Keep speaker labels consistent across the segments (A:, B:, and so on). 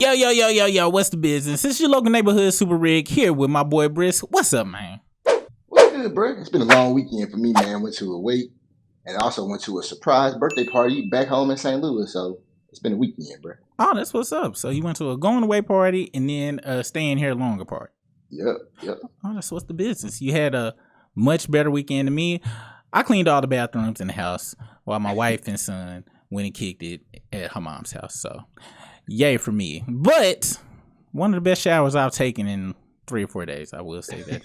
A: Yo, what's the business? It's your local neighborhood Super Rig here with my boy Brisk. What's up, man?
B: What's good, bro? It's been a long weekend for me, man. Went to a wake and also went to a surprise birthday party back home in St. Louis. So it's been a weekend, bro.
A: Oh, that's what's up. So you went to a going away party and then staying here longer party.
B: Yep.
A: Oh, that's what's the business. You had a much better weekend than me. I cleaned all the bathrooms in the house while my wife and son went and kicked it at her mom's house. So yay for me. But one of the best showers I've taken in 3 or 4 days, I will say that.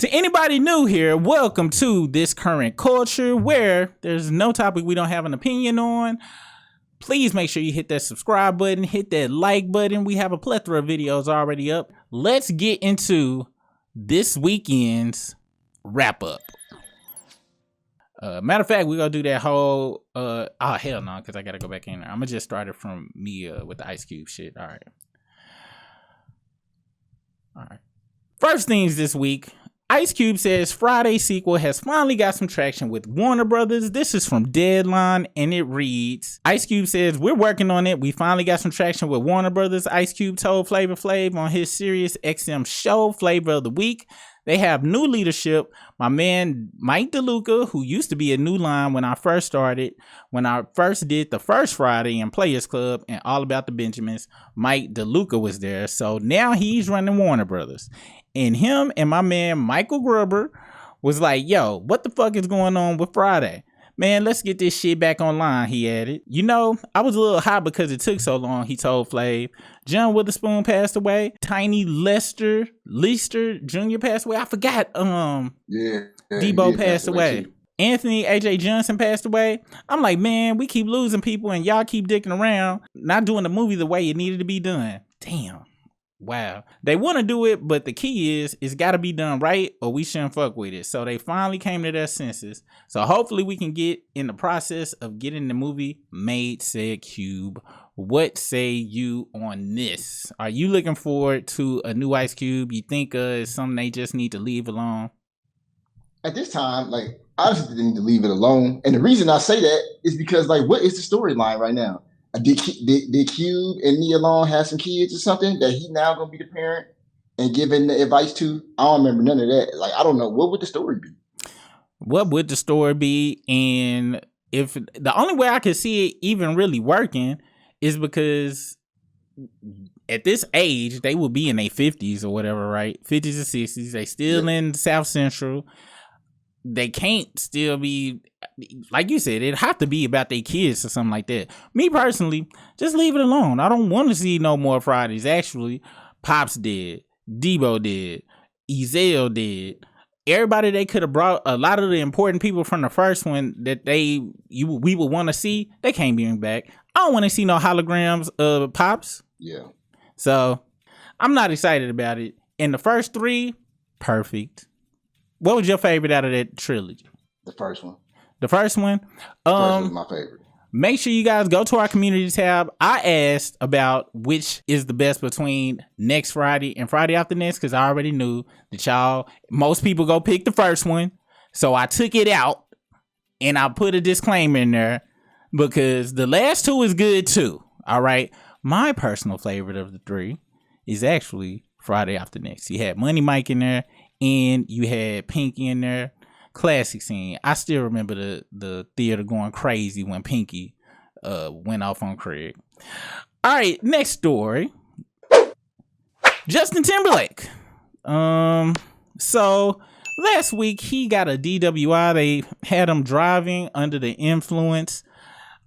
A: To anybody new here, welcome to This Current Culture, where there's no topic we don't have an opinion on. Please make sure you hit that subscribe button, hit that like button. We have a plethora of videos already up. Let's get into this weekend's wrap up. Matter of fact, we're going to do that whole, hell no, because I got to go back in there. I'm going to just start it from me with the Ice Cube shit. All right. First things this week. Ice Cube says Friday sequel has finally got some traction with Warner Brothers. This is from Deadline, and it reads, Ice Cube says, we're working on it. We finally got some traction with Warner Brothers. Ice Cube told Flavor Flav on his Sirius XM show, Flavor of the Week. They have new leadership. My man, Mike DeLuca, who used to be a New Line when I first started, when I first did the first Friday in Players Club and All About the Benjamins, Mike DeLuca was there. So now he's running Warner Brothers. And him and my man, Michael Gruber, was like, yo, what the fuck is going on with Friday? Man, let's get this shit back online, he added. You know, I was a little hot because it took so long, he told Flav. John Witherspoon passed away. Tiny Leicester Jr. passed away. I forgot. Debo passed away. Anthony AJ Johnson passed away. I'm like, man, we keep losing people and y'all keep dicking around, not doing the movie the way it needed to be done. Damn. Wow. They want to do it, but the key is it's got to be done right or we shouldn't fuck with it. So they finally came to their senses. So hopefully we can get in the process of getting the movie made, said Cube. What say you on this? Are you looking forward to a new Ice Cube? You think it's something they just need to leave alone?
B: At this time, I just need to leave it alone. And the reason I say that is because, what is the storyline right now? Did Cube and Nia Long have some kids or something that he now gonna be the parent and giving the advice to? I don't remember none of that. I don't know. What would the story be?
A: What would the story be? And if the only way I could see it even really working is because at this age, they will be in their 50s or whatever, right? 50s or 60s. They still in South Central. They can't still be, like you said, it'd have to be about their kids or something like that. Me personally, just leave it alone. I don't want to see no more Fridays. Actually, Pops did, Debo did, Ezell did. Everybody they could have brought, a lot of the important people from the first one that we would want to see, they can't bring back. I don't want to see no holograms of Pops.
B: Yeah.
A: So I'm not excited about it. And the first 3, perfect. What was your favorite out of that trilogy?
B: The first one.
A: The first one?
B: The first one was my favorite.
A: Make sure you guys go to our community tab. I asked about which is the best between next Friday and Friday after next because I already knew that most people go pick the first one. So I took it out and I put a disclaimer in there because the last 2 is good too. All right. My personal favorite of the 3 is actually Friday after next. You had Money Mike in there. And you had Pinky in there. Classic scene. I still remember the theater going crazy when Pinky went off on Craig. All right, next story. Justin Timberlake. So last week he got a DWI. They had him driving under the influence.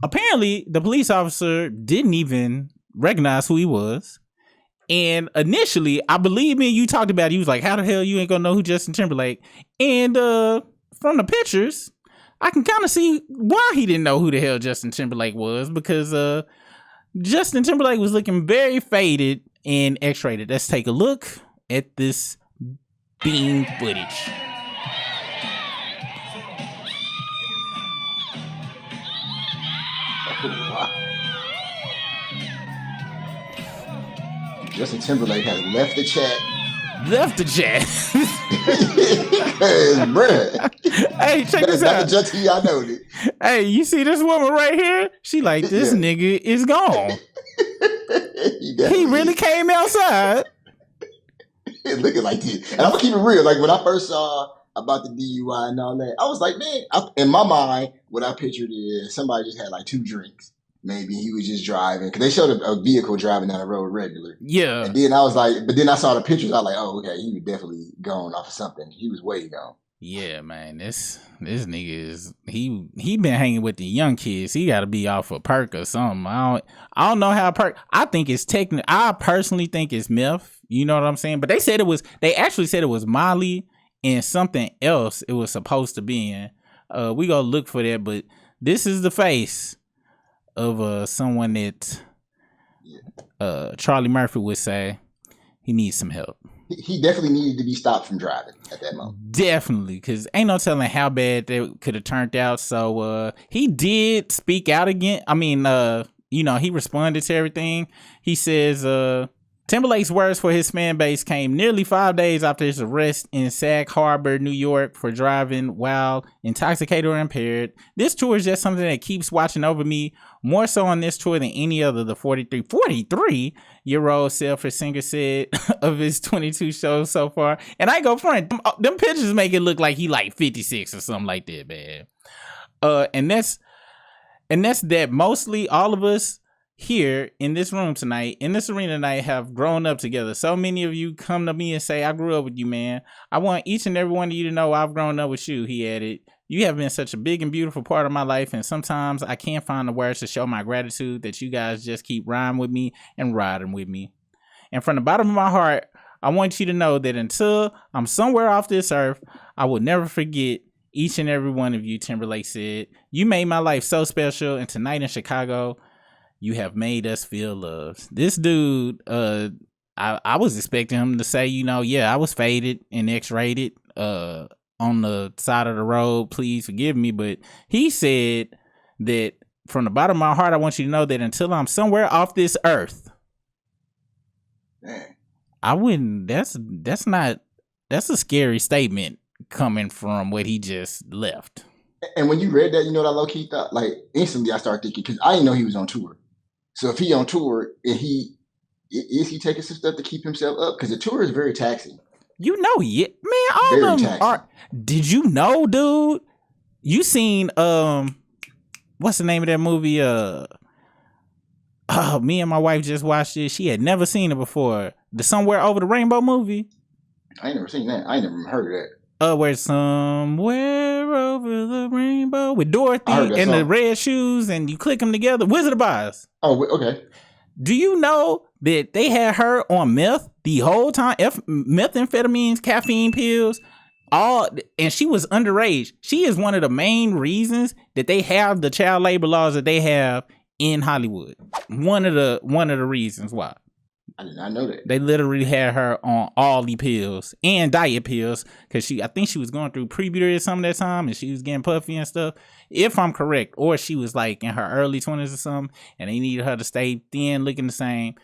A: Apparently, the police officer didn't even recognize who he was. And initially, I believe me, you talked about it. He was like, how the hell you ain't gonna know who Justin Timberlake? And from the pictures, I can kind of see why he didn't know who the hell Justin Timberlake was. Because Justin Timberlake was looking very faded and X-rated. Let's take a look at this beam footage.
B: Justin Timberlake has left the chat. Bruh.
A: Hey, check this out.
B: That's not the Justin I know.
A: Hey, you see this woman right here? She like, this nigga is gone. He really came outside.
B: Looking like this. And I'm gonna keep it real. Like when I first saw about the DUI and all that, I was like, man, in my mind, what I pictured is somebody just had like 2 drinks. Maybe he was just driving because they showed a vehicle driving down the road regular.
A: Yeah.
B: And then I was like, but then I saw the pictures. I was like, oh, okay, he was definitely gone off of something. He was way gone.
A: Yeah, man, this nigga is he been hanging with the young kids. He got to be off a perk or something. I don't know how perk. I think it's technical. I personally think it's meth. You know what I'm saying? But they actually said it was Molly and something else it was supposed to be in. We gonna look for that. But this is the face of someone that Charlie Murphy would say he needs some help.
B: He definitely needed to be stopped from driving at that moment.
A: Definitely, because ain't no telling how bad that could have turned out. So he did speak out again. I mean, he responded to everything. He says Timberlake's words for his fan base came nearly 5 days after his arrest in Sag Harbor, New York for driving while intoxicated or impaired. This tour is just something that keeps watching over me, more so on this tour than any other, the 43-year-old Stafford singer said of his 22 shows so far. And I go front, them pictures make it look like he like 56 or something like that, man. And that's that mostly all of us here in this room tonight, in this arena tonight, have grown up together. So many of you come to me and say, I grew up with you, man. I want each and every one of you to know I've grown up with you, he added. You have been such a big and beautiful part of my life, and sometimes I can't find the words to show my gratitude that you guys just keep riding with me and riding with me. And from the bottom of my heart, I want you to know that until I'm somewhere off this earth, I will never forget each and every one of you, Timberlake said. You made my life so special, and tonight in Chicago, you have made us feel loved. This dude, I was expecting him to say, I was faded and X-rated on the side of the road. Please forgive me. But he said that from the bottom of my heart, I want you to know that until I'm somewhere off this earth, I wouldn't. That's a scary statement coming from what he just left.
B: And when you read that, you know what I low-key thought? Like, instantly I started thinking, because I didn't know he was on tour. So if he on tour, and is he taking some stuff to keep himself up? Because the tour is very taxing.
A: Man, all very of them taxing. Are. Did you know, dude? You seen what's the name of that movie? Me and my wife just watched it. She had never seen it before. The Somewhere Over the Rainbow movie.
B: I ain't never seen that. I ain't never heard of that.
A: Where Somewhere Over the Rainbow with Dorothy and the red shoes, and you click them together. Wizard of Oz.
B: Oh, okay.
A: Do you know that they had her on meth the whole time? Methamphetamines, caffeine pills, and she was underage. She is one of the main reasons that they have the child labor laws that they have in Hollywood. One of the reasons why.
B: I did not know that.
A: They literally had her on all the pills and diet pills because I think she was going through puberty or something that time, and she was getting puffy and stuff, if I'm correct. Or she was like in her early 20s or something, and they needed her to stay thin, looking the same.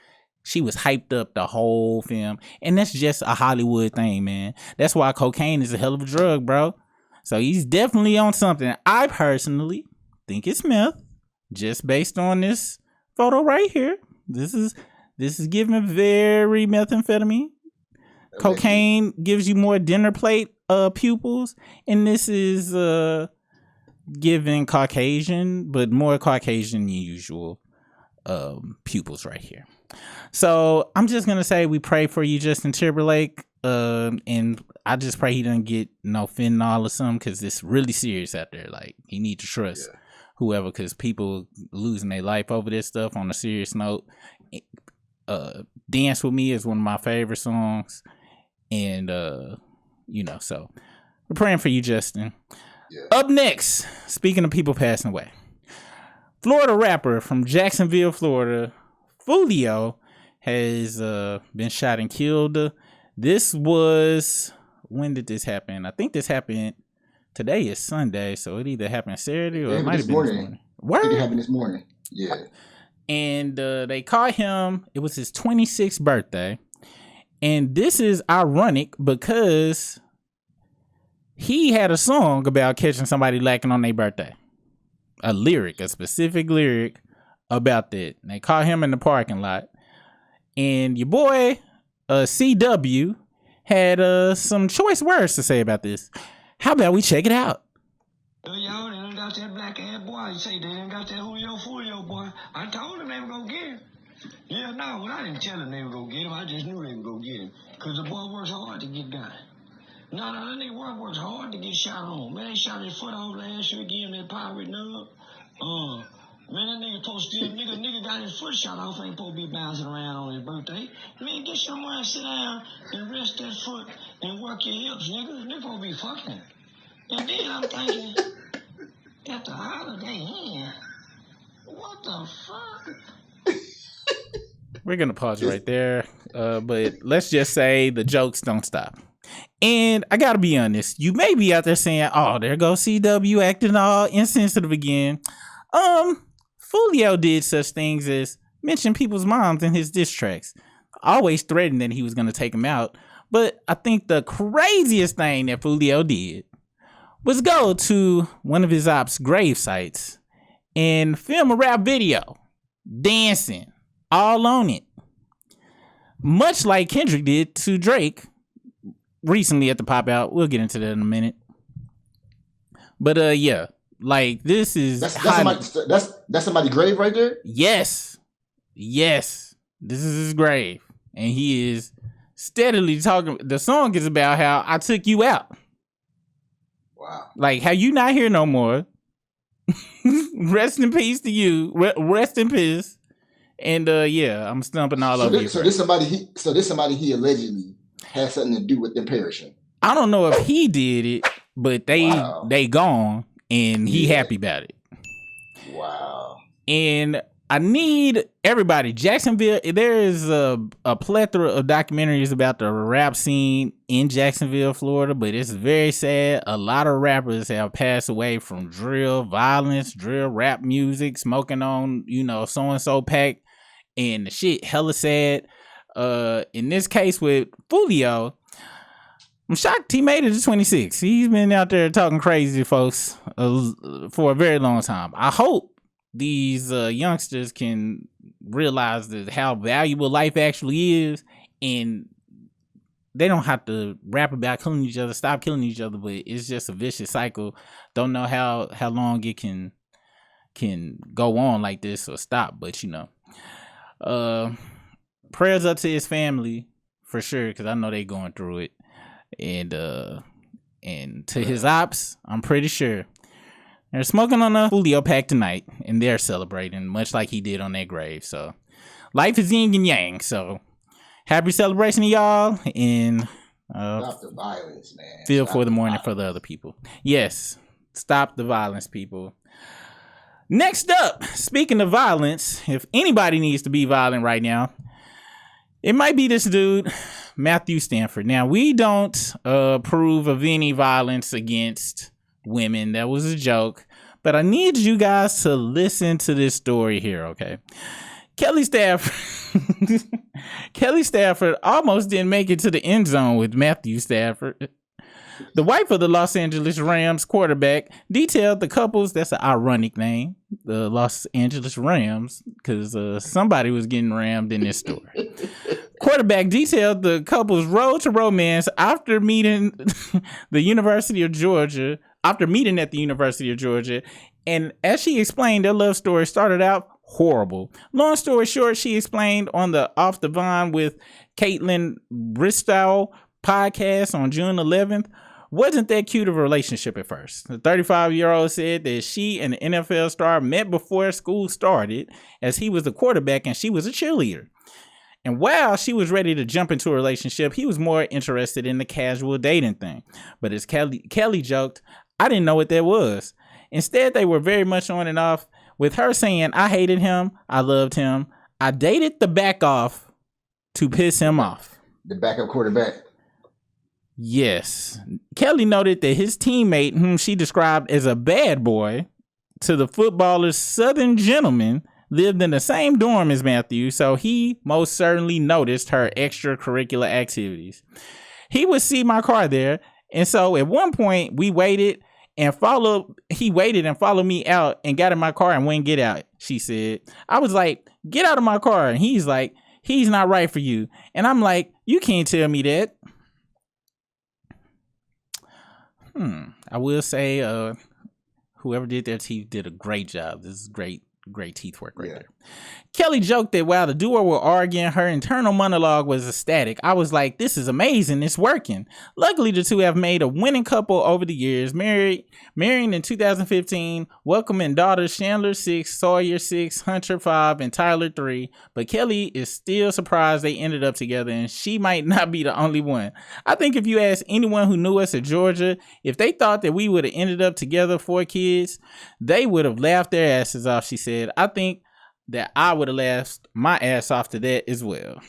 A: She was hyped up the whole film, and that's just a Hollywood thing, man. That's why cocaine is a hell of a drug, bro. So he's definitely on something. I personally think it's meth, just based on this photo right here. This is giving very methamphetamine. Cocaine gives you more dinner plate pupils, and this is giving Caucasian, but more Caucasian than usual pupils right here. So I'm just gonna say we pray for you, Justin Timberlake, and I just pray he doesn't get no fentanyl or something, because it's really serious out there. Like, he need to trust whoever, because people losing their life over this stuff. On a serious note, Dance With Me is one of my favorite songs, and so we're praying for you, Justin. Up next, speaking of people passing away, Florida rapper from Jacksonville, Florida, Foolio, has been shot and killed. This was, when did this happen? I think this happened, today is Sunday, so it either happened Saturday or it might have been this morning.
B: I think it happened this morning. Yeah.
A: And they caught him. It was his 26th birthday. And this is ironic because he had a song about catching somebody lacking on their birthday. A specific lyric about that. And they caught him in the parking lot. And your boy, CW, had some choice words to say about this. How about we check it out?
C: Y'all done got that black ass boy. You say they done got that Foolio boy. I told them they were gonna get him. Yeah, no, but I didn't tell them they were gonna get him. I just knew they were gonna get him. Because the boy works hard to get done. No, that nigga works hard to get shot on. Man, they shot his foot off last year, give him that pirate nub. Man, that nigga supposed to nigga got his foot shot off, ain't supposed to be bouncing around on his birthday. Man, get somewhere and sit down and rest that foot and work your hips, nigga. Nigga supposed to be fucking. And then I'm thinking, at the Holiday Inn, what the fuck?
A: We're going to pause right there, but let's just say the jokes don't stop. And I got to be honest, you may be out there saying, oh, there goes CW acting all insensitive again. Foolio did such things as mention people's moms in his diss tracks. Always threatened that he was going to take them out. But I think the craziest thing that Foolio did was go to one of his ops' grave sites and film a rap video, dancing, all on it. Much like Kendrick did to Drake recently at the Pop Out. We'll get into that in a minute. But yeah, like this is
B: that's somebody's grave right there?
A: Yes. This is his grave. And he is steadily talking. The song is about how I took you out.
B: Wow.
A: Like, how you not here no more. Rest in peace to you. Rest in peace. And yeah, I'm stumping all over you.
B: So this somebody he allegedly had something to do with them perishing.
A: I don't know if he did it, but they gone and he happy about it.
B: Wow.
A: And I need everybody. Jacksonville, there is a plethora of documentaries about the rap scene in Jacksonville, Florida, but it's very sad. A lot of rappers have passed away from drill violence, drill rap music, smoking on, so-and-so pack, and the shit hella sad. In this case with Foolio, I'm shocked he made it to 26. He's been out there talking crazy to folks for a very long time. I hope these youngsters can realize that how valuable life actually is, and they don't have to rap about killing each other, stop killing each other, but it's just a vicious cycle. Don't know how long it can go on like this or stop, but prayers up to his family for sure, because I know they going through it, and to his ops, I'm pretty sure they're smoking on a Foolio pack tonight, and they're celebrating, much like he did on their grave. So, life is yin and yang. So, happy celebration to y'all, and
B: stop the violence, man.
A: Feel for the mourning for the other people. Yes, stop the violence, people. Next up, speaking of violence, if anybody needs to be violent right now, it might be this dude, Matthew Stafford. Now, we don't approve of any violence against women. That was a joke, but I need you guys to listen to this story here, okay? Kelly Stafford almost didn't make it to the end zone with Matthew Stafford. The wife of the Los Angeles Rams quarterback detailed the couples, that's an ironic name, the Los Angeles Rams, because somebody was getting rammed in this story. Quarterback detailed the couple's road to romance after meeting at the University of Georgia, and as she explained, their love story started out horrible. Long story short, she explained on the Off the Vine with Caitlin Bristow podcast on June 11th, wasn't that cute of a relationship at first. The 35-year-old said that she and the NFL star met before school started, as he was the quarterback and she was a cheerleader. And while she was ready to jump into a relationship, he was more interested in the casual dating thing. But as Kelly joked, I didn't know what that was. Instead, they were very much on and off, with her saying, I hated him, I loved him, I dated the back off to piss him off.
B: The backup quarterback.
A: Yes. Kelly noted that his teammate, whom she described as a bad boy to the footballer's Southern gentleman, lived in the same dorm as Matthew, so he most certainly noticed her extracurricular activities. He would see my car there, and so at one point he waited and followed me out and got in my car and wouldn't get out, she said. I was like, get out of my car. And he's like, He's not right for you. And I'm like, you can't tell me that. I will say, whoever did their teeth did a great job. This is great teeth work right there. Kelly joked that while the duo were arguing, her internal monologue was ecstatic. I was like, this is amazing. It's working. Luckily, the two have made a winning couple over the years, marrying in 2015, welcoming daughters Chandler 6, Sawyer 6, Hunter 5, and Tyler 3. But Kelly is still surprised they ended up together, and she might not be the only one. I think if you ask anyone who knew us at Georgia, if they thought that we would have ended up together 4 kids, they would have laughed their asses off, she said. I think that I would have laughed my ass off to that as well.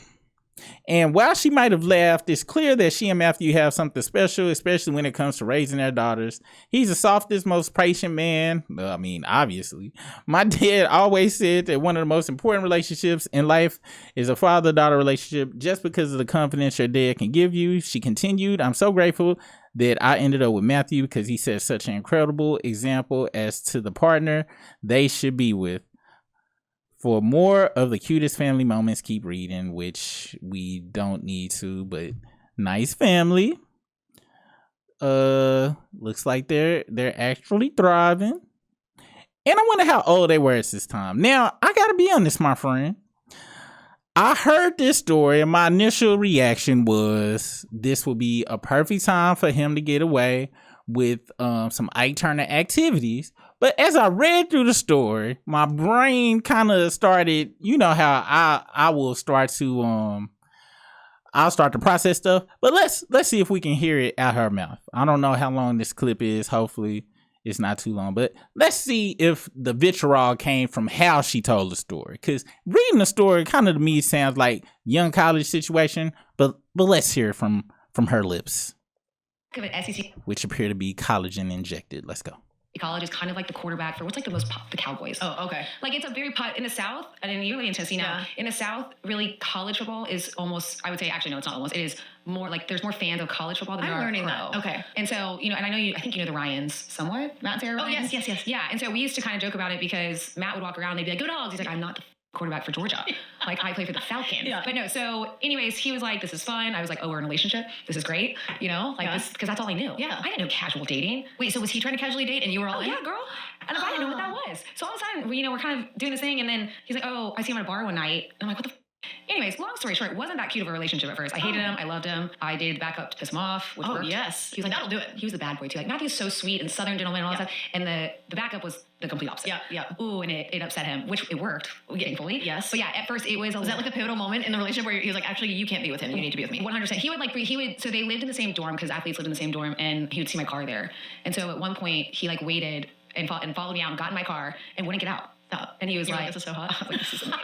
A: And while she might have laughed, it's clear that she and Matthew have something special, especially when it comes to raising their daughters. He's the softest, most patient man. Well, I mean, obviously. My dad always said that one of the most important relationships in life is a father-daughter relationship, just because of the confidence your dad can give you. She continued, I'm so grateful that I ended up with Matthew because he set such an incredible example as to the partner they should be with. For more of the cutest family moments, keep reading, which we don't need to, but nice family. Looks like they're actually thriving. And I wonder how old they were at this time. Now, I gotta be honest, my friend. I heard this story and my initial reaction was this would be a perfect time for him to get away with some Ike Turner activities. But as I read through the story, my brain kind of started, you know how I will start to I'll start to process stuff. But let's see if we can hear it out her mouth. I don't know how long this clip is. Hopefully it's not too long. But let's see if the vitriol came from how she told the story. Because reading the story kind of to me sounds like young college situation. But let's hear it from her lips, which appear to be collagen injected. Let's go.
D: College is kind of like the quarterback for what's like the most the Cowboys.
E: Oh, okay.
D: Like it's a very in the South, and you're really in Tennessee now.
E: Yeah.
D: In the South, really college football is almost, I would say, actually no, it's not almost. It is more like there's more fans of college football than there are
E: I'm learning
D: pro.
E: that. Okay.
D: And so, you know, and I think you know the Ryans somewhat, Matt and Sarah Ryans.
E: Oh, yes.
D: Yeah, and so we used to kind of joke about it because Matt would walk around and they'd be like, go Dogs. He's like, I'm not the quarterback for Georgia. Like I play for the Falcons.
E: Yeah.
D: But no, so anyways, he was like, this is fun. I was like, oh, we're in a relationship. This is great. You know, like this, because that's all I knew.
E: Yeah.
D: I didn't know casual dating.
E: Wait, so was he trying to casually date and you were all in?
D: Yeah, girl. And I didn't know what that was. So all of a sudden, you know, we're kind of doing this thing, and then he's like, oh, I see him at a bar one night. And I'm like, what the Anyways, long story short, it wasn't that cute of a relationship at first. I hated him. I loved him. I dated back up to piss him off, which worked.
E: Yes.
D: He was like,
E: that'll do it.
D: He was the bad boy, too. Like, Matthew's so sweet and Southern gentleman and all that stuff. And the backup was the complete opposite.
E: Yeah.
D: Ooh, and it upset him, which it worked, thankfully.
E: Yes.
D: But yeah, at first it was
E: Was that like a pivotal moment in the relationship where he was like, actually, you can't be with him. You need to be with me?
D: 100%. So they lived in the same dorm because athletes lived in the same dorm, and he would see my car there. And so at one point, he like waited and followed me out and got in my car and wouldn't get out. And he was like,
E: this is so hot.
D: I was like, this is amazing.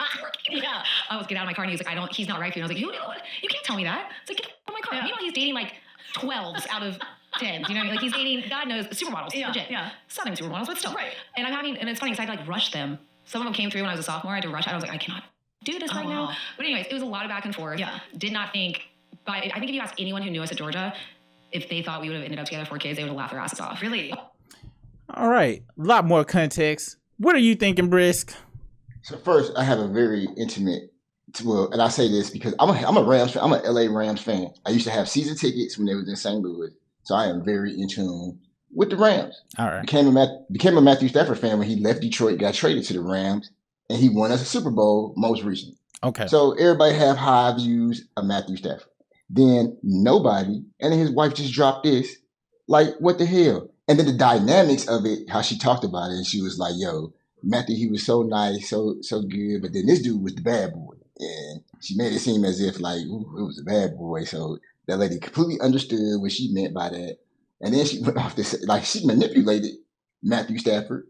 E: Yeah.
D: I was get out of my car and he was like, he's not right for you. And I was like, you can't tell me that. It's like, get out of my car.
E: Yeah.
D: Meanwhile, he's dating like 12s out of 10s. You know what I mean? Like he's dating, God knows, supermodels.
E: Yeah,
D: Legit.
E: yeah.
D: Southern supermodels, but still.
E: Right.
D: And it's funny because I had to like rush them. Some of them came through when I was a sophomore. I had to rush out. I was like, I cannot do this right now. But anyways, it was a lot of back and forth.
E: Yeah.
D: Did not think, but I think if you ask anyone who knew us at Georgia, if they thought we would have ended up together 4 kids, they would have laughed their asses off.
E: Really?
A: All right. A lot more context. What are you thinking, Brisk?
B: So first, I have a very intimate, and I say this because I'm a Rams fan. I'm an LA Rams fan. I used to have season tickets when they was in St. Louis, so I am very in tune with the Rams.
A: All right.
B: Became a Matthew Stafford fan when he left Detroit, got traded to the Rams, and he won us a Super Bowl most recently.
A: Okay.
B: So everybody have high views of Matthew Stafford. Then nobody, and his wife just dropped this. Like, what the hell? And then the dynamics of it, how she talked about it, and she was like, yo, Matthew, he was so nice, so good, but then this dude was the bad boy. And she made it seem as if, like, ooh, it was a bad boy. So that lady completely understood what she meant by that. And then she went off this, like, she manipulated Matthew Stafford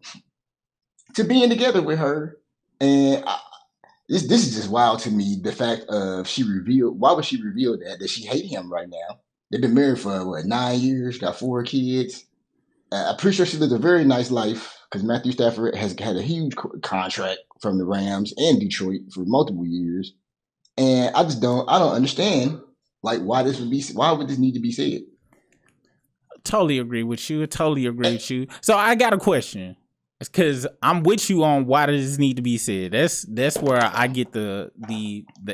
B: to being together with her. And this is just wild to me, the fact of why would she reveal that she hate him right now? They've been married for, 9 years, got 4 kids. I'm pretty sure she lived a very nice life because Matthew Stafford has had a huge contract from the Rams and Detroit for multiple years. And I don't understand, like, why would this need to be said?
A: Totally agree with you. So I got a question. because I'm with you on why does this need to be said. That's where I get the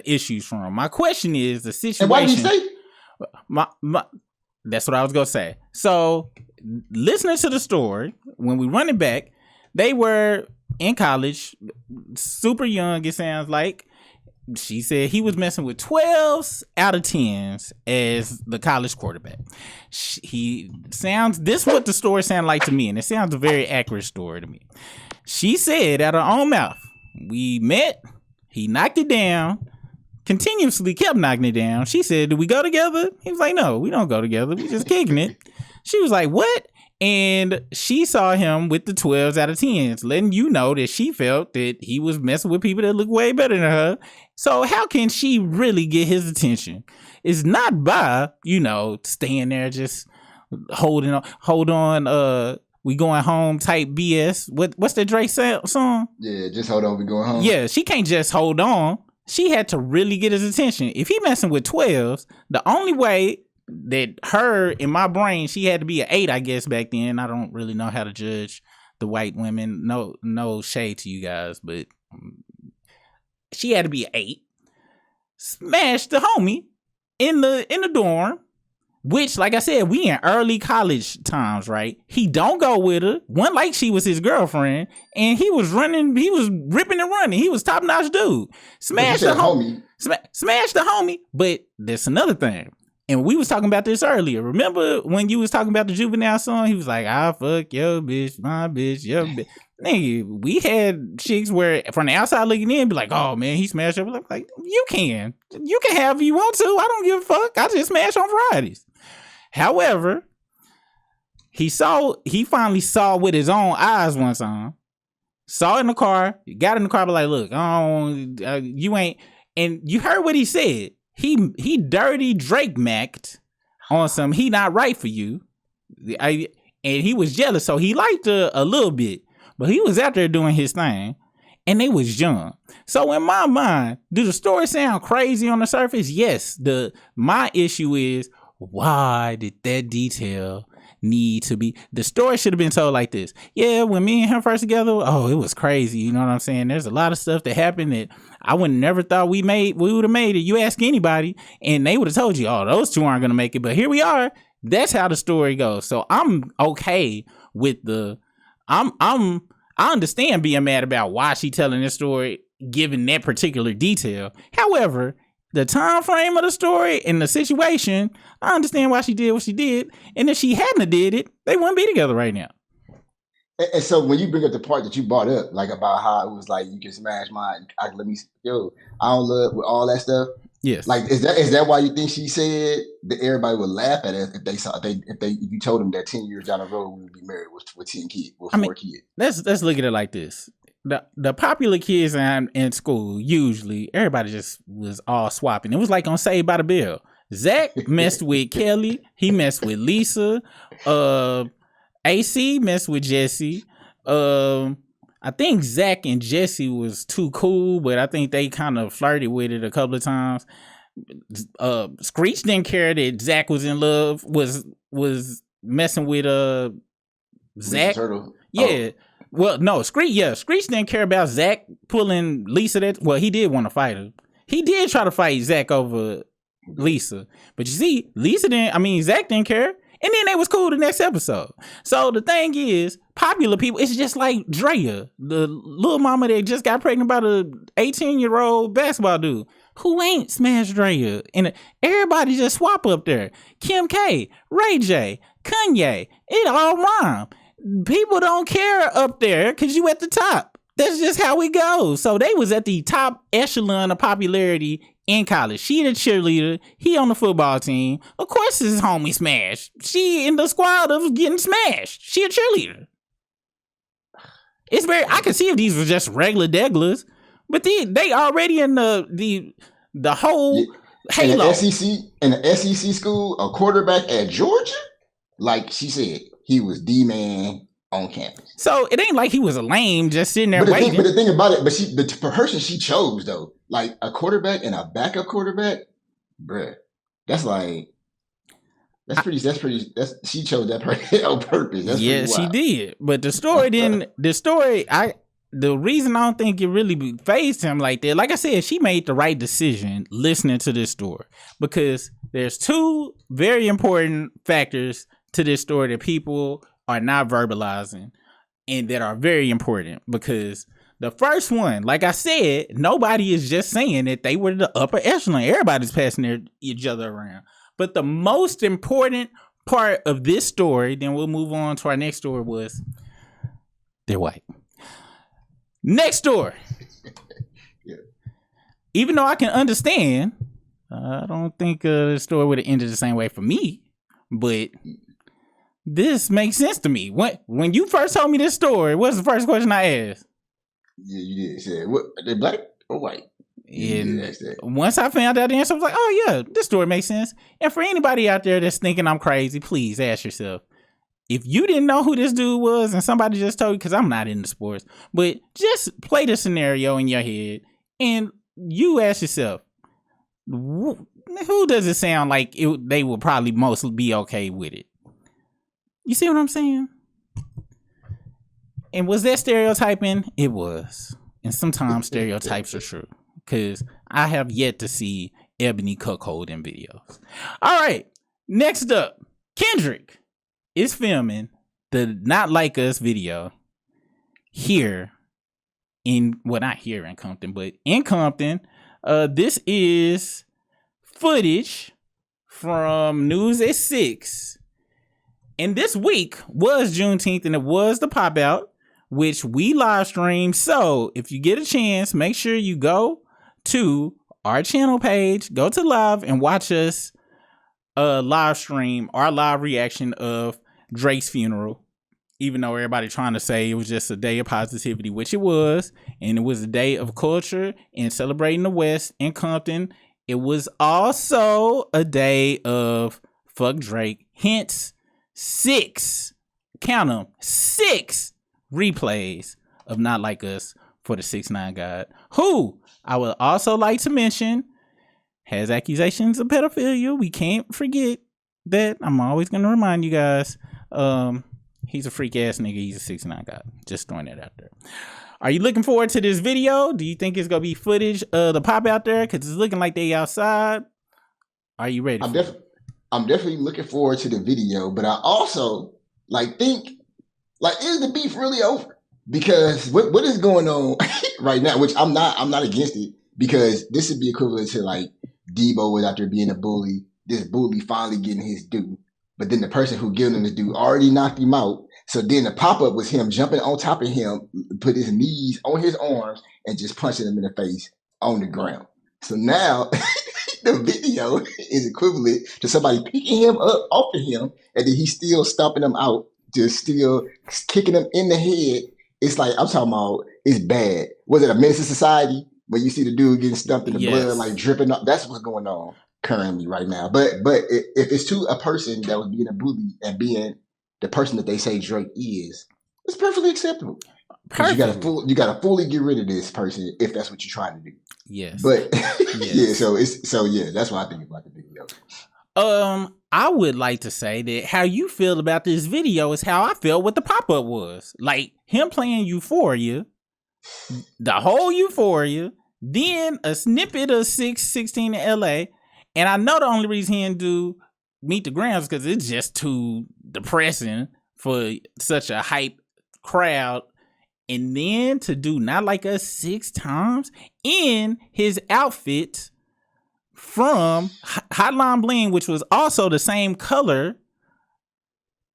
A: issues from. My question is the situation.
B: And why did he say?
A: That's what I was gonna say. So, listening to the story, when we run it back, they were in college, super young. It sounds like. She said he was messing with 12s out of 10s as the college quarterback. This is what the story sounded like to me, and it sounds a very accurate story to me. She said out of her own mouth, we met, he knocked it down, continuously kept knocking it down. She said, do we go together? He was like, no, we don't go together. We just kicking it. She was like, what? And she saw him with the 12s out of 10s, letting you know that she felt that he was messing with people that look way better than her. So how can she really get his attention? It's not by, staying there just hold on, we going home type BS. What's that Drake song?
B: Yeah, just hold on, we going home.
A: Yeah, she can't just hold on. She had to really get his attention. If he messing with 12s, the only way that her, in my brain, she had to be an 8, I guess, back then. I don't really know how to judge the white women. No shade to you guys, but she had to be an 8. Smashed the homie in the dorm, which, like I said, we in early college times, right? He don't go with her. One like she was his girlfriend, and he was ripping and running. He was top-notch dude. Smashed the homie. Smashed the homie. But there's another thing. And we was talking about this earlier. Remember when you was talking about the Juvenile song? He was like, I'll fuck your bitch, my bitch, your bitch. Nigga, we had chicks where from the outside looking in, be like, oh man, he smashed up. Like, you can have if you want to. I don't give a fuck. I just smash on Fridays. However, he finally saw with his own eyes one time. Saw in the car, got in the car, but like, look, you ain't. And you heard what he said. He dirty Drake Macked on some he not right for you. And he was jealous, so he liked her a little bit. But he was out there doing his thing. And they was young. So in my mind, do the story sound crazy on the surface? Yes. My issue is, why did that detail need to be? The story should have been told like this. Yeah, when me and him first together, it was crazy. You know what I'm saying? There's a lot of stuff that happened that I would never thought we would have made it. You ask anybody and they would have told you, those two aren't going to make it. But here we are. That's how the story goes. So I'm okay with I understand being mad about why she telling this story, given that particular detail. However, the time frame of the story and the situation, I understand why she did what she did. And if she hadn't did it, they wouldn't be together right now.
B: And so when you bring up the part that you brought up, like about how it was like you can smash mine, I don't love with all that stuff.
A: Yes.
B: Like is that why you think she said that everybody would laugh at us if you told them that 10 years down the road we would be married with 10 kids, with 4 kids?
A: Let's look at it like this. The popular kids in school, usually everybody just was all swapping. It was like on Saved by the Bell. Zach messed with Kelly. He messed with Lisa. AC messed with Jesse. I think Zach and Jesse was too cool, but I think they kind of flirted with it a couple of times. Screech didn't care that Zach was in love, was messing with Zach. Yeah. Well, no, Screech didn't care about Zach pulling Lisa. He did want to fight her. He did try to fight Zach over Lisa. But you see, Zach didn't care. And then they was cool the next episode. So the thing is, popular people, it's just like Drea, the little mama that just got pregnant by the 18-year-old basketball dude who ain't smashed Drea. And everybody just swap up there. Kim K, Ray J, Kanye, it all rhyme. People don't care up there because you at the top. That's just how it goes. So they was at the top echelon of popularity in college. She the cheerleader. He on the football team. Of course his homie smashed. She in the squad of getting smashed. She a cheerleader. I can see if these were just regular deglers, but they already in the whole halo.
B: In the SEC school, a quarterback at Georgia, like she said, he was the man on campus. So
A: it ain't like he was a lame just sitting there waiting.
B: But the thing about it, the person she chose though, like a quarterback and a backup quarterback, bruh, that's like She chose that person on purpose. That's
A: yeah, she did. But the story didn't. The reason I don't think it really fazed him like that, like I said, she made the right decision listening to this story, because there's two very important factors to this story that people are not verbalizing and that are very important. Because the first one, like I said, nobody is just saying that they were the upper echelon. Everybody's passing each other around. But the most important part of this story, then we'll move on to our next story, was they're white. Next story.
B: Yeah.
A: Even though I can understand, I don't think the story would have ended the same way for me, but this makes sense to me. When you first told me this story, what's the first question I asked?
B: Yeah, you did. Say, what, are they black or white?
A: And once I found out the answer, I was like, oh yeah, this story makes sense. And for anybody out there that's thinking I'm crazy, please ask yourself, if you didn't know who this dude was and somebody just told you, because I'm not into sports, but just play the scenario in your head and you ask yourself, who does it sound like they will probably mostly be okay with it? You see what I'm saying? And was that stereotyping? It was. And sometimes stereotypes are true, because I have yet to see Ebony cuckold in videos. All right, next up, Kendrick is filming the Not Like Us video here in, well, not here in Compton, but in Compton. This is footage from News at 6. And this week was Juneteenth, and it was the pop out, which we live streamed. So if you get a chance, make sure you go to our channel page, go to live, and watch us live stream our live reaction of Drake's funeral. Even though everybody trying to say it was just a day of positivity, which it was, and it was a day of culture and celebrating the West in Compton, it was also a day of fuck Drake. Hence, 6, count them, 6 replays of Not Like Us for the 6ix9ine God, who I would also like to mention has accusations of pedophilia. We can't forget that. I'm always going to remind you guys. He's a freak ass nigga. He's a 6ix9ine God. Just throwing that out there. Are you looking forward to this video? Do you think it's going to be footage of the pop out there? Because it's looking like they outside. Are you ready?
B: I'm definitely looking forward to the video, but I also think, is the beef really over? Because what is going on right now, which I'm not against it, because this would be equivalent to like Debo was out there being a bully, this bully finally getting his due. But then the person who gave him his due already knocked him out. So then the pop-up was him jumping on top of him, put his knees on his arms, and just punching him in the face on the ground. So now the video is equivalent to somebody picking him up off of him, and then he's still stomping him out, just still kicking him in the head. It's like, I'm talking about, it's bad. Was it a Menace to Society where you see the dude getting stumped in the blood, like dripping up? That's what's going on currently right now. But if it's to a person that was being a bully and being the person that they say Drake is, it's perfectly acceptable. You gotta fully get rid of this person if that's what you're trying to do.
A: Yes.
B: But yes. yeah, that's what I think about the video.
A: I would like to say that how you feel about this video is how I felt what the pop-up was. Like him playing Euphoria, the whole Euphoria, then a snippet of 616 in LA. And I know the only reason he didn't do Meet the Grams because it's just too depressing for such a hype crowd. And then to do Not Like Us 6 times in his outfit from Hotline Bling, which was also the same color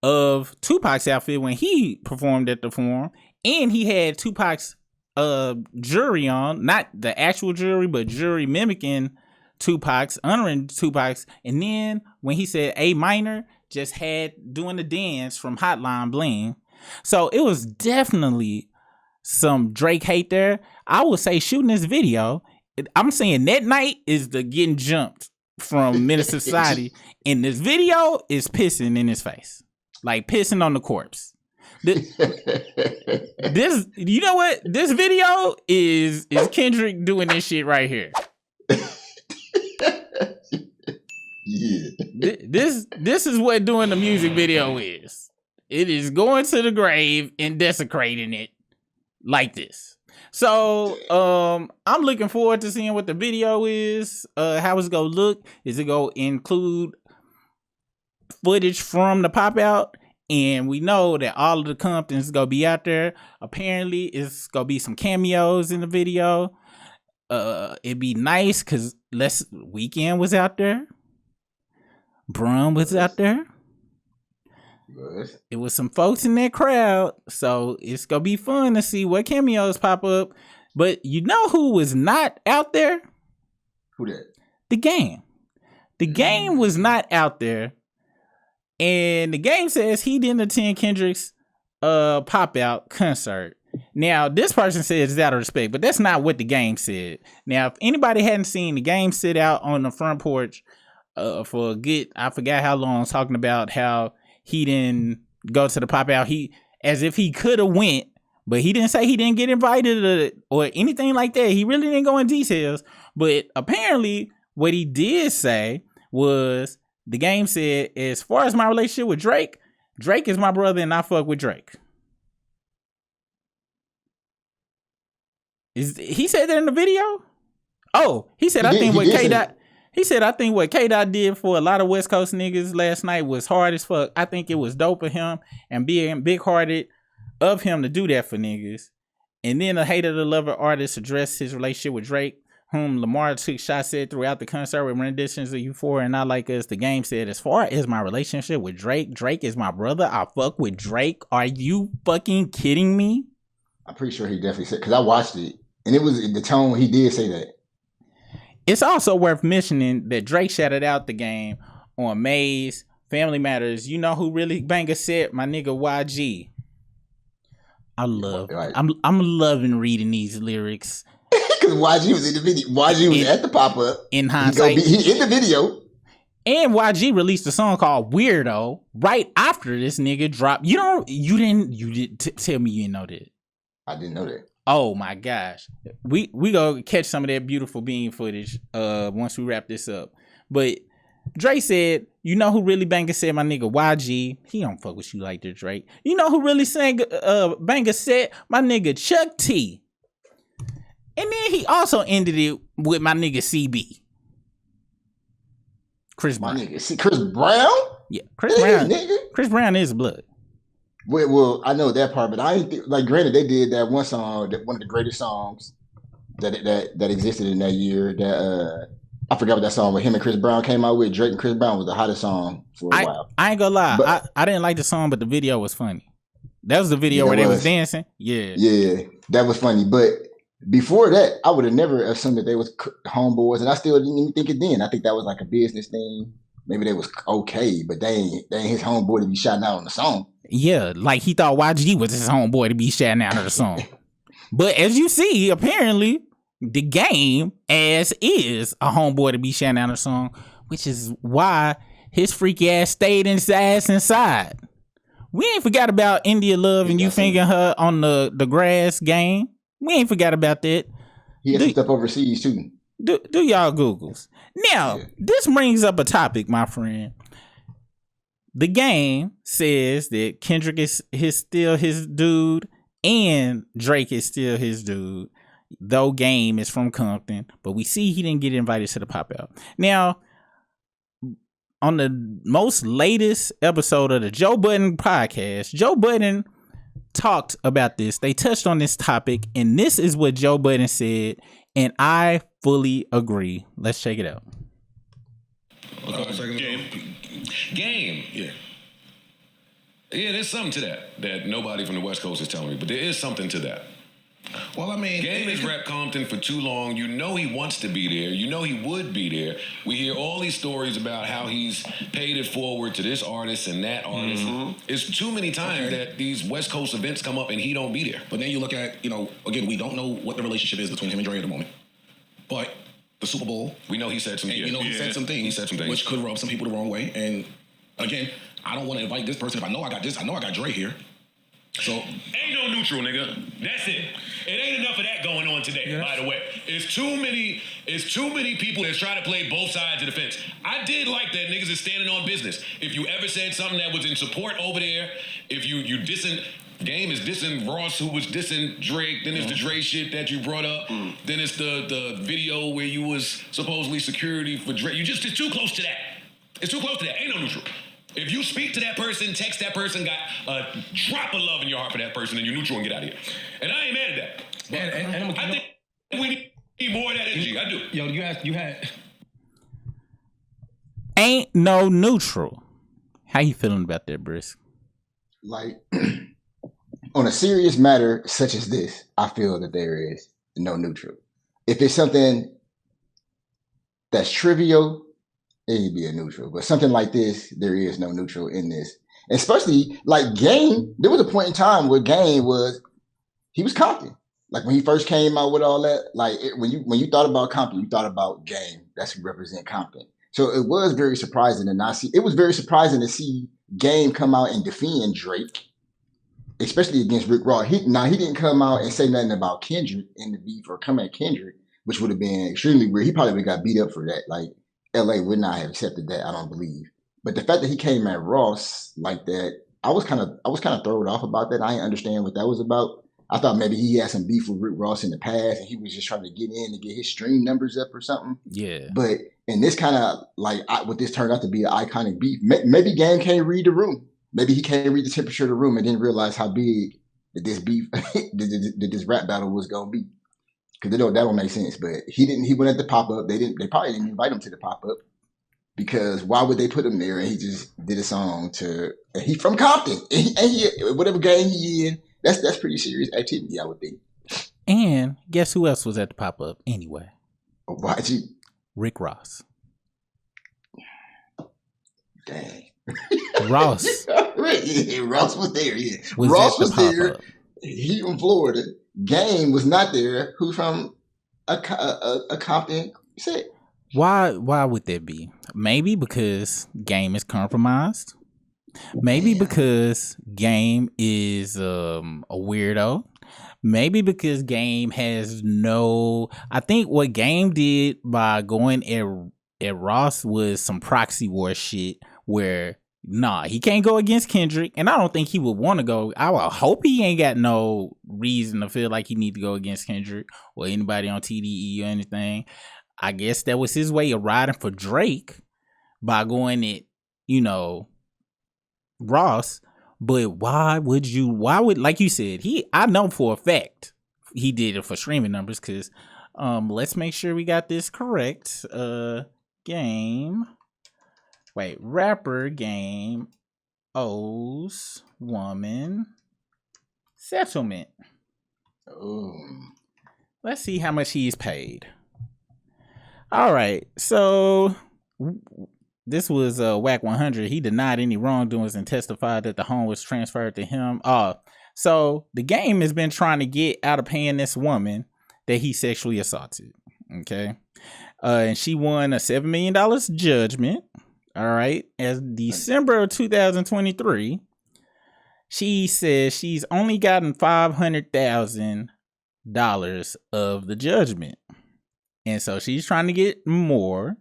A: of Tupac's outfit when he performed at the Forum. And he had Tupac's jewelry on, not the actual jewelry, but jewelry mimicking Tupac's, honoring Tupac's. And then when he said A minor, just had doing the dance from Hotline Bling. So it was definitely some Drake hate there. I would say shooting this video, I'm saying that night is the getting jumped from Menace to Society, and this video is pissing in his face, like pissing on the corpse. This you know what? This video is Kendrick doing this shit right here.
B: Yeah,
A: This is what doing the music video is. It is going to the grave and desecrating it like this. So I'm looking forward to seeing what the video is. How it's gonna look. Is it gonna include footage from the pop out? And we know that all of the Comptons gonna be out there. Apparently, it's gonna be some cameos in the video. It'd be nice because Weeknd was out there. Brum was out there.
B: Good.
A: It was some folks in that crowd, so it's gonna be fun to see what cameos pop up. But you know who was not out there?
B: Who that?
A: The Game. The Game was not out there. And the Game says he didn't attend Kendrick's pop out concert. Now, this person says it's out of respect, but that's not what the Game said. Now, if anybody hadn't seen the Game sit out on the front porch for a good, I forgot how long, talking about how he didn't go to the pop out, as if he could have went, but he didn't say he didn't get invited or anything like that. He really didn't go in details. But apparently, what he did say was, the Game said, as far as my relationship with Drake, Drake is my brother and I fuck with Drake. He said that in the video? Oh, he said, I think what K-Dot did for a lot of West Coast niggas last night was hard as fuck. I think it was dope of him and being big-hearted of him to do that for niggas. And then a hater the lover artist addressed his relationship with Drake, whom Lamar took shots at throughout the concert with renditions of Euphoria and Not Like Us. The Game said, as far as my relationship with Drake, Drake is my brother. I fuck with Drake. Are you fucking kidding me?
B: I'm pretty sure he definitely said, because I watched it, and it was the tone, he did say that.
A: It's also worth mentioning that Drake shouted out the Game on May's Family Matters. You know who really bang a set? My nigga YG. I'm loving reading these lyrics.
B: Because YG was in the video. YG was at the pop-up.
A: In hindsight.
B: He in the video.
A: And YG released a song called Weirdo right after this nigga dropped. You didn't tell me you didn't know that.
B: I didn't know that.
A: Oh my gosh. We go catch some of that beautiful bean footage once we wrap this up. But Drake said, you know who really banga said? My nigga YG. He don't fuck with you like that, Drake. You know who really sang banga said? My nigga Chuck T. And then he also ended it with my nigga CB. Chris Brown.
B: My nigga, see Chris Brown?
A: Yeah, Chris Brown. Nigga. Chris Brown is blood.
B: Well, I know that part, but I ain't like. Granted, they did that one song, one of the greatest songs that existed in that year. That I forgot what that song with him and Chris Brown came out with. Drake and Chris Brown was the hottest song for a while.
A: I ain't gonna lie, but, I didn't like the song, but the video was funny. That was the video where they was dancing. Yeah,
B: that was funny. But before that, I would have never assumed that they was homeboys, and I still didn't even think it then. I think that was like a business thing. Maybe they was okay, but they ain't his homeboy to be shouting out on the song.
A: Yeah, like he thought YG was his homeboy to be shouting out on the song. But as you see, apparently, the Game as is a homeboy to be shouting out on the song, which is why his freaky ass stayed inside. We ain't forgot about India Love and you fingering her on the grass game. We ain't forgot about that.
B: He had some stuff overseas too.
A: Do y'all Googles. Now, this brings up a topic, my friend. The Game says that Kendrick is still his dude and Drake is still his dude, though Game is from Compton. But we see he didn't get invited to the pop out. Now, on the most latest episode of the Joe Budden podcast, Joe Budden talked about this. They touched on this topic, and this is what Joe Budden said, and I fully agree. Let's check it out.
F: Game. Yeah, there's something to that nobody from the West Coast is telling me, but there is something to that.
G: Well, I mean,
F: Game has repped Compton for too long. You know he wants to be there. You know he would be there. We hear all these stories about how he's paid it forward to this artist and that artist. Mm-hmm. It's too many times that these West Coast events come up and he don't be there.
G: But then you look at, again, we don't know what the relationship is between him and Dre at the moment. But the Super Bowl,
F: we know he said some things.
G: He said some things, which could rub some people the wrong way. And again, I don't want to invite this person if I know I got this. I know I got Dre here. So
F: Ain't no neutral, nigga. That's it. It ain't enough of that going on today, by the way. It's too many people that's trying to play both sides of the fence. I did like that niggas is standing on business. If you ever said something that was in support over there, if you dissing, Game is dissing Ross, who was dissing Drake, then it's the Drake shit that you brought up, then it's the video where you was supposedly security for Drake. It's too close to that. It's too close to that. Ain't no neutral. If you speak to that person, text that person, got a drop of love in your heart for that person, then you're neutral and get out of here. And I ain't mad at that. But I think we need more of that energy. I do.
G: Yo, you had.
A: Ain't no neutral. How you feeling about that, Brisk?
B: Like, on a serious matter such as this, I feel that there is no neutral. If it's something that's trivial, it would be a neutral. But something like this, there is no neutral in this. Especially, like, Game, there was a point in time where Game he was Compton. Like, when he first came out with all that, like, when you thought about Compton, you thought about Game. That's who represent Compton. So it was very surprising to not see. It was very surprising to see Game come out and defend Drake, especially against Rick Ross. He didn't come out and say nothing about Kendrick in the beef or come at Kendrick, which would have been extremely weird. He probably would have got beat up for that. Like, LA would not have accepted that, I don't believe. But the fact that he came at Ross like that, I was kind of thrown off about that. I didn't understand what that was about. I thought maybe he had some beef with Rick Ross in the past and he was just trying to get in to get his stream numbers up or something.
A: Yeah.
B: But in this kind of, like, what this turned out to be an iconic beef, maybe Game can't read the room. Maybe he can't read the temperature of the room and didn't realize how big that this beef, that this rap battle was going to be. Because that don't make sense. But he went at the pop-up. They probably didn't invite him to the pop-up. Because why would they put him there? And he just did a song and he from Compton. And he whatever gang he in, that's pretty serious activity, I would think.
A: And guess who else was at the pop-up anyway?
B: YG.
A: Rick Ross.
B: Dang.
A: Ross.
B: Ross was there, yeah.
A: Was
B: Ross
A: at the
B: was there.
A: pop-up.
B: He from Florida. Game was not there. Who's from a Compton set.
A: Why would that be? Maybe because Game is compromised. Maybe because Game is a weirdo. Maybe because Game has I think what Game did by going at Ross was some proxy war shit where he can't go against Kendrick, and I don't think he would want to go. I would hope he ain't got no reason to feel like he need to go against Kendrick or anybody on TDE or anything. I guess that was his way of riding for Drake by going at, Ross. But why would, like you said, I know for a fact he did it for streaming numbers because let's make sure we got this correct. Rapper Game owes woman settlement.
B: Oh.
A: Let's see how much he's paid. All right, so this was Whack 100. He denied any wrongdoings and testified that the home was transferred to him. So the Game has been trying to get out of paying this woman that he sexually assaulted. Okay, and she won a $7 million judgment. All right, as December of 2023, she says she's only gotten $500,000 of the judgment. And so she's trying to get more.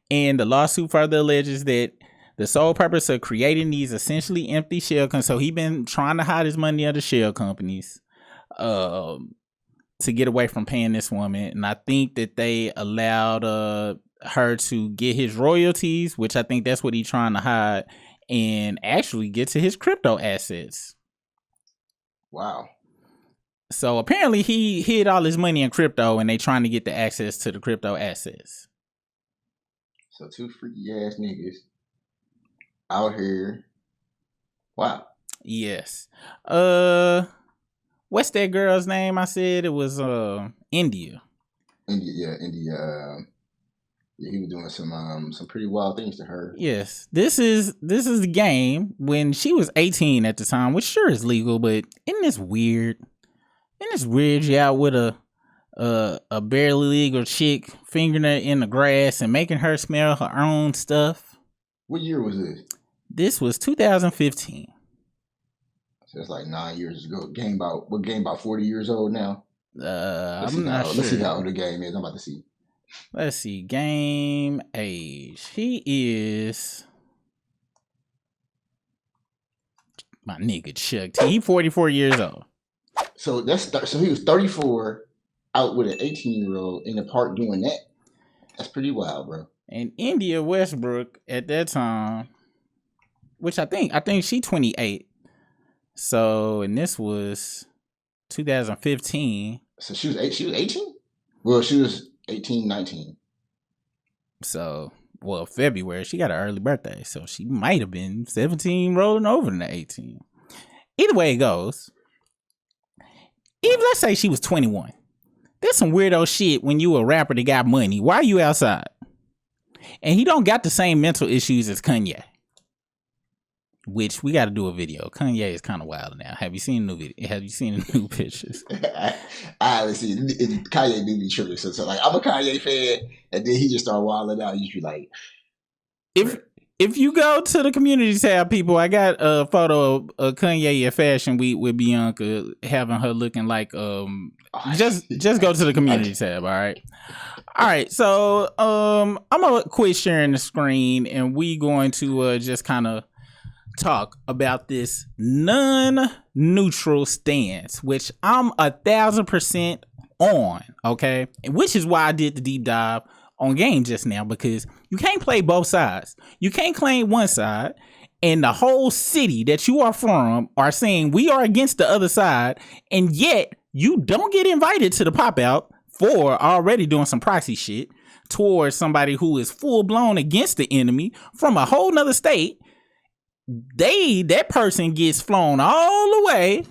A: And the lawsuit further alleges that the sole purpose of creating these essentially empty shell companies. So he's been trying to hide his money under shell companies to get away from paying this woman. And I think that they allowed her to get his royalties, which I think that's what he's trying to hide, and actually get to his crypto assets.
B: Wow.
A: So apparently he hid all his money in crypto and they trying to get the access to the crypto assets.
B: So two freaky ass niggas out here. Wow.
A: Yes. What's that girl's name? I said it was India.
B: India. Yeah, he was doing some pretty wild things to her.
A: Yes. This is the Game when she was 18 at the time, which sure is legal, but isn't this weird? Isn't this weird? You out with a barely legal chick fingering her in the grass and making her smell her own stuff.
B: What year was this?
A: This was 2015.
B: That's like 9 years ago. Game about 40 years old now?
A: I'm not sure.
B: Let's see how old the game is. I'm about to see.
A: Let's see. Game age. He is my nigga Chuck T. He 44 years old.
B: So he was 34 out with an 18-year-old in the park doing that. That's pretty wild, bro.
A: And India Westbrook at that time, which I think she 28. So, and this was 2015.
B: So she was 18? Well, she was 18, 19.
A: So, February. She got an early birthday. So she might have been 17 rolling over into 18. Either way it goes. Even let's say she was 21. There's some weirdo shit when you a rapper that got money. Why are you outside? And he don't got the same mental issues as Kanye. Which we got to do a video. Kanye is kind of wild now. Have you seen the new video? Have you seen the new pictures?
B: I haven't seen it. Kanye do be tripping. So like, I'm a Kanye fan, and then he just start wilding out. You be like,
A: if you go to the community tab, people, I got a photo of Kanye at Fashion Week with Bianca having her looking like just go to the community tab. All right. So I'm gonna quit sharing the screen, and we going to just kind of talk about this non-neutral stance, which I'm 1,000% on, okay? Which is why I did the deep dive on Game just now, because you can't play both sides. You can't claim one side and the whole city that you are from are saying we are against the other side, and yet you don't get invited to the pop-out for already doing some proxy shit towards somebody who is full-blown against the enemy from a whole nother state. That person gets flown all the way.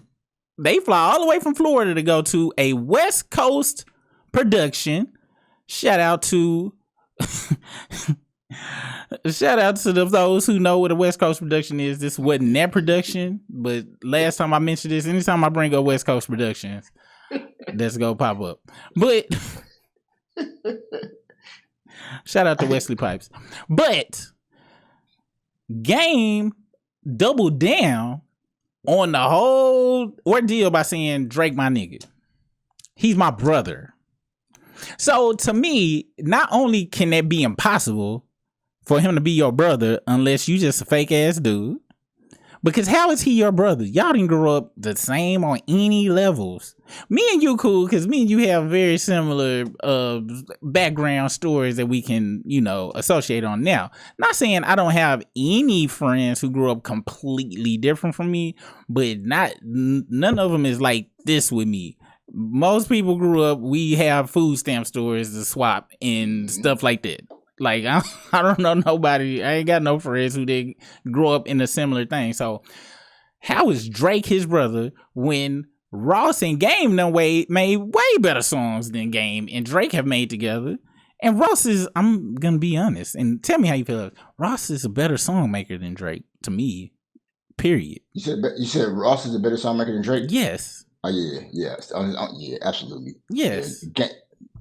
A: They fly all the way from Florida to go to a West Coast production. Shout out to those who know what a West Coast production is. This wasn't that production, but last time I mentioned this, anytime I bring up West Coast productions, let's go pop up. But shout out to Wesley Pipes. But Game doubled down on the whole ordeal by saying Drake my nigga. He's my brother. So to me, not only can that be impossible for him to be your brother unless you just a fake ass dude, because how is he your brother? Y'all didn't grow up the same on any levels. Me and you cool because me and you have very similar background stories that we can, associate on now. Not saying I don't have any friends who grew up completely different from me, but none of them is like this with me. Most people grew up, we have food stamp stores to swap and stuff like that. Like, I don't know nobody. I ain't got no friends who did grow up in a similar thing. So how is Drake his brother when Ross and Game made way better songs than Game and Drake have made together? And Ross is, I'm going to be honest, and tell me how you feel. Ross is a better songmaker than Drake, to me, period.
B: You said Ross is a better songmaker than Drake?
A: Yes.
B: Oh, yeah. Yeah, absolutely.
A: Yes.
B: Yeah,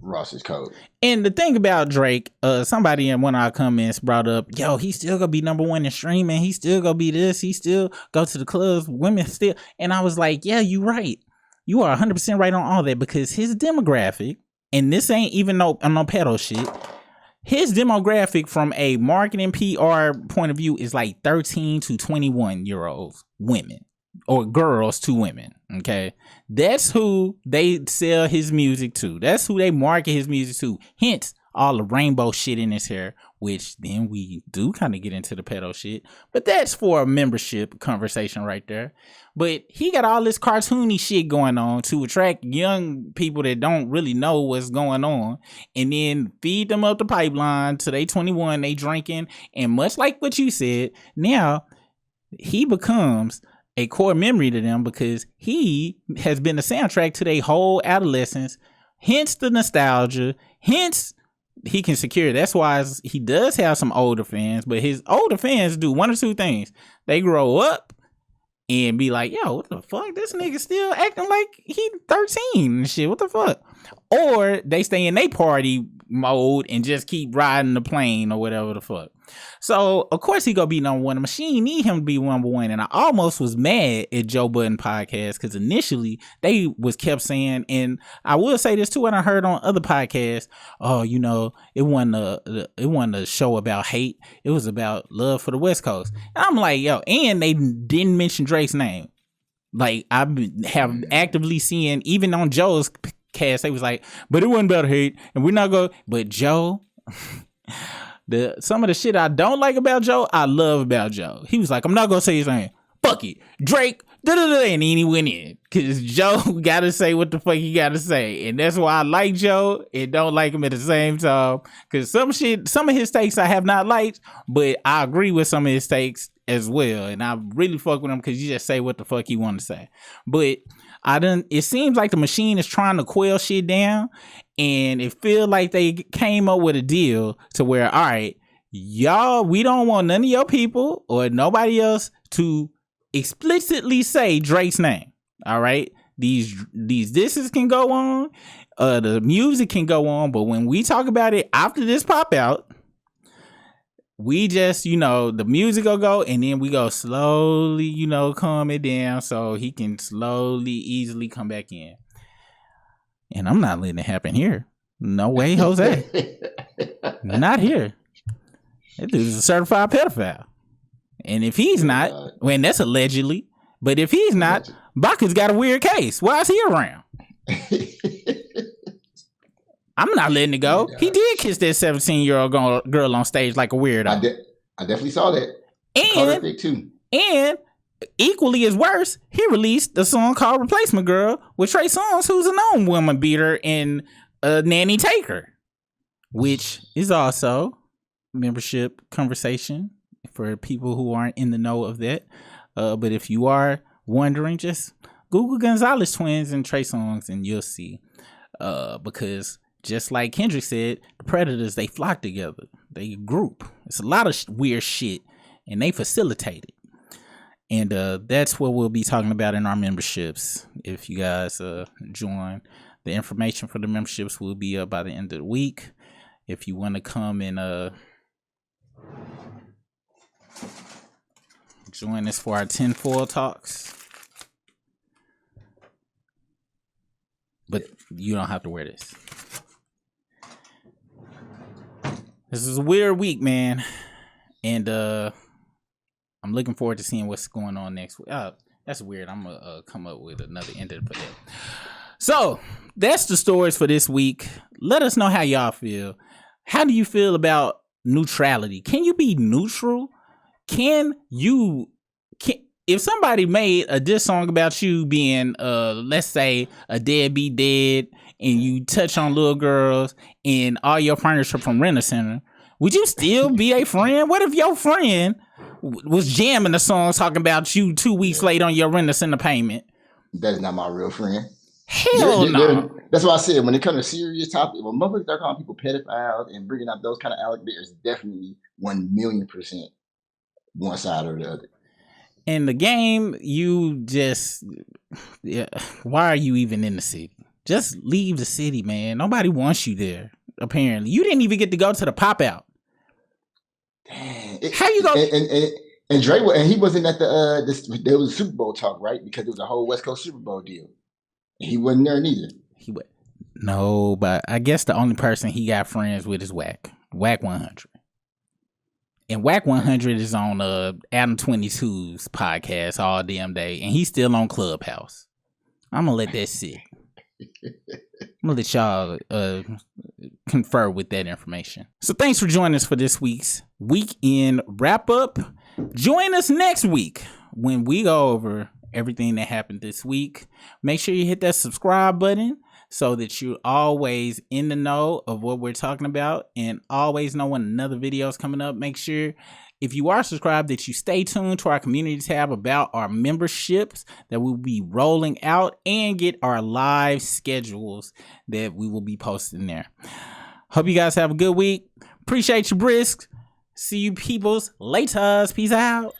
B: Ross is cold.
A: And the thing about Drake, somebody in one of our comments brought up, yo, he still gonna be number one in streaming. He still gonna be this. He still go to the clubs. Women still. And I was like, yeah, you right. You are 100% right on all that, because his demographic, and this ain't even no pedo shit, his demographic from a marketing PR point of view is like 13 to 21 year old women. Or girls to women, okay? That's who they sell his music to. That's who they market his music to. Hence, all the rainbow shit in his hair, which then we do kind of get into the pedo shit. But that's for a membership conversation right there. But he got all this cartoony shit going on to attract young people that don't really know what's going on, and then feed them up the pipeline till they 21, they drinking. And much like what you said, now he becomes a core memory to them because he has been the soundtrack to their whole adolescence, hence the nostalgia, hence he can secure. That's why he does have some older fans, but his older fans do one or two things. They grow up and be like, yo, what the fuck? This nigga still acting like he 13 and shit. What the fuck? Or they stay in their party mode and just keep riding the plane or whatever the fuck. So of course he gonna be number one. The machine need him to be number one. And I almost was mad at Joe Budden podcast because initially they was kept saying, and I will say this too, when I heard on other podcasts, oh, you know, it wasn't a show about hate. It was about love for the West Coast. And I'm like, yo, and they didn't mention Drake's name. Like I have actively seen, even on Joe's cast, they was like, but it wasn't about hate, and we're not going. But Joe, some of the shit I don't like about Joe, I love about Joe. He was like, I'm not gonna say his name. Fuck it, Drake. And then he went in because Joe gotta say what the fuck he gotta say, and that's why I like Joe and don't like him at the same time. Because some of his takes I have not liked, but I agree with some of his takes as well, and I really fuck with him because you just say what the fuck you want to say. But it seems like the machine is trying to quell shit down, and it feel like they came up with a deal to where, all right, y'all, we don't want none of your people or nobody else to explicitly say Drake's name. All right, these disses can go on, the music can go on, but when we talk about it after this pop out, we just, you know, the music will go, and then we go slowly, you know, calm it down so he can slowly, easily come back in. And I'm not letting it happen here. No way, Jose. Not here. That dude's a certified pedophile. And if he's not, well, that's allegedly, but if he's not, Baca's got a weird case. Why is he around? I'm not letting it go. He did kiss that 17-year-old girl on stage like a weirdo.
B: I definitely saw that.
A: And,
B: too.
A: And equally as worse, he released a song called Replacement Girl with Trey Songz, who's a known woman beater and a nanny taker, which is also membership conversation for people who aren't in the know of that. But if you are wondering, just Google Gonzalez twins and Trey Songz and you'll see. Because just like Kendrick said, the Predators, they flock together. They group. It's a lot of weird shit, and they facilitate it. And that's what we'll be talking about in our memberships. If you guys join, the information for the memberships will be up by the end of the week. If you want to come and join us for our tinfoil talks. But you don't have to wear this. This is a weird week, man. And I'm looking forward to seeing what's going on next week. That's weird. I'm going to come up with another ending for that. So, that's the stories for this week. Let us know how y'all feel. How do you feel about neutrality? Can you be neutral? If somebody made a diss song about you being, let's say, a deadbeat dead, and you touch on little girls and all your furniture from Rent-A-Center, would you still be a friend? What if your friend was jamming a song talking about you 2 weeks late on your Rent-A-Center payment?
B: That's not my real friend.
A: Hell no.
B: That's why I said, when it comes to serious topics, when motherfuckers start calling people pedophiles and bringing up those kind of allegations, definitely 1,000,000% one side or the other.
A: In the game, why are you even in the city? Just leave the city, man. Nobody wants you there, apparently. You didn't even get to go to the pop-out. How you go?
B: And Dre, and he wasn't at there was a Super Bowl talk, right? Because it was a whole West Coast Super Bowl deal. And he wasn't there neither.
A: No, but I guess the only person he got friends with is Wack 100. And Wack 100 is on Adam 22's podcast all damn day, and he's still on Clubhouse. I'm gonna let that sit. I'm gonna let y'all confer with that information. So thanks for joining us for this week's weekend wrap up. Join us next week when we go over everything that happened this week. Make sure you hit that subscribe button so that you're always in the know of what we're talking about and always know when another video is coming up. Make sure, if you are subscribed, that you stay tuned to our community tab about our memberships that we'll be rolling out and get our live schedules that we will be posting there. Hope you guys have a good week. Appreciate you, Brisk. See you peoples later. Peace out.